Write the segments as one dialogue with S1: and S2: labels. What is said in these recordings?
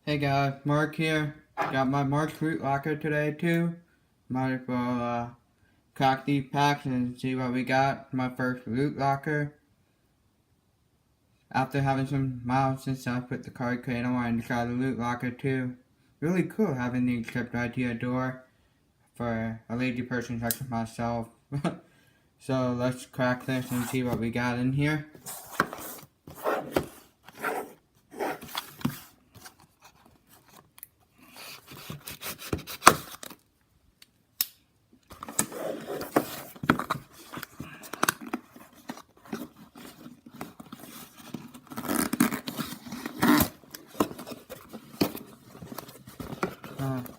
S1: Hey guys, Mark here. Got my Mark Loot Locker today too. Might as well crack these packs and see what we got. My first Loot Locker. After having some miles since I put the card crate, I wanted to try the Loot Locker too. Really cool having these shipped right to your door for a lazy person such as myself. So let's crack this and see what we got in here.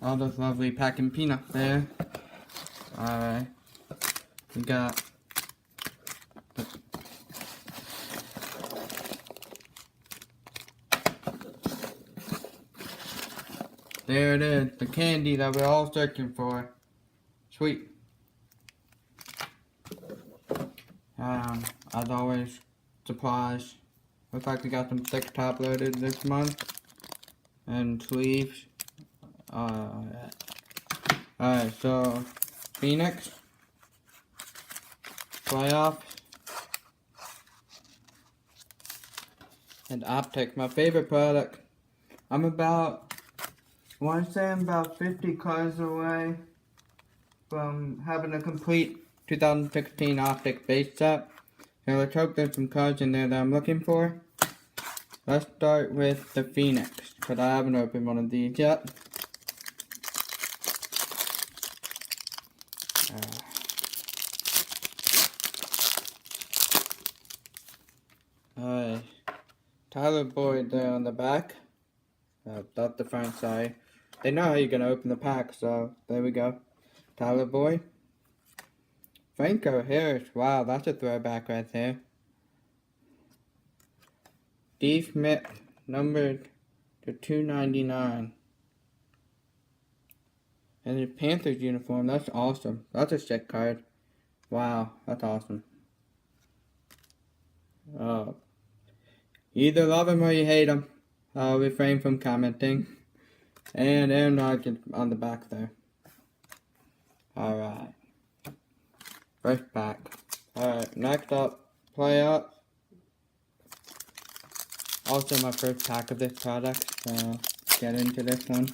S1: All those lovely packing peanuts there. Alright. We got there it is, the candy that we're all searching for. Sweet. As always, supplies. Looks like we got some thick top loaded this month. And sleeves. Alright, so Phoenix. Playoff. And Optic, my favorite product. I want to say I'm about 50 cards away from having a complete 2016 Optic base set. So let's hope there's some cards in there that I'm looking for. Let's start with the Phoenix, because I haven't opened one of these yet. Tyler Boyd there on the back. That's the front side. They know how you're going to open the pack, so there we go. Tyler Boyd. Franco Harris. Wow, that's a throwback right there. D. Smith, numbered to 299. And the Panthers uniform, that's awesome. That's a sick card. Wow, that's awesome. You either love him or you hate him. I'll refrain from commenting. And Aaron Rodgers on the back there. Alright. First pack. Alright, next up, playoff. Also my first pack of this product, so get into this one.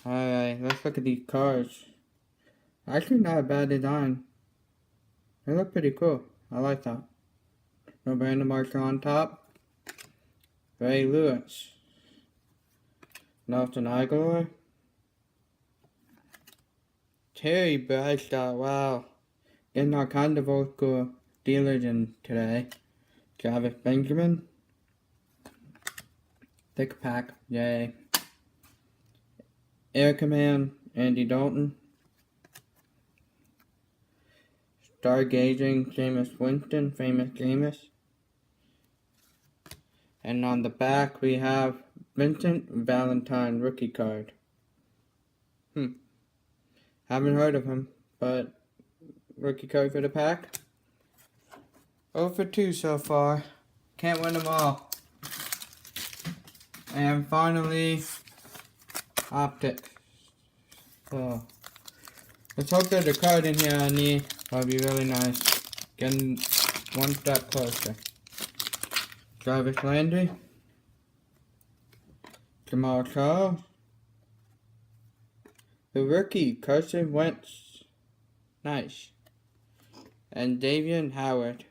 S1: Alright, let's look at these cards. Actually not a bad design. They look pretty cool. I like that. No Brandon Marshall on top. Ray Lewis. Nelson Aguilar. Terry Bradshaw. Wow. Getting all kinds of old school dealers in today. Travis Benjamin. Thick pack. Yay. Air Command. Andy Dalton. Stargazing, Jameis Winston, famous Jameis. And on the back we have Vincent Valentine rookie card. Haven't heard of him, but rookie card for the pack. 0 for 2 so far. Can't win them all. And finally, Optic. So, let's hope there's a card in here I need. That'd be really nice. Getting one step closer. Jarvis Landry. Jamal Charles. The rookie, Carson Wentz. Nice. And Davian Howard.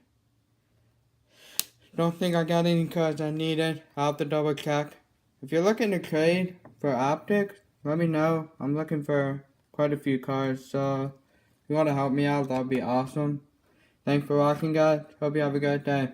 S1: Don't think I got any cards I needed. I'll have to double check. If you're looking to trade for Optic, let me know. I'm looking for quite a few cards, so if you want to help me out, that would be awesome. Thanks for watching, guys. Hope you have a great day.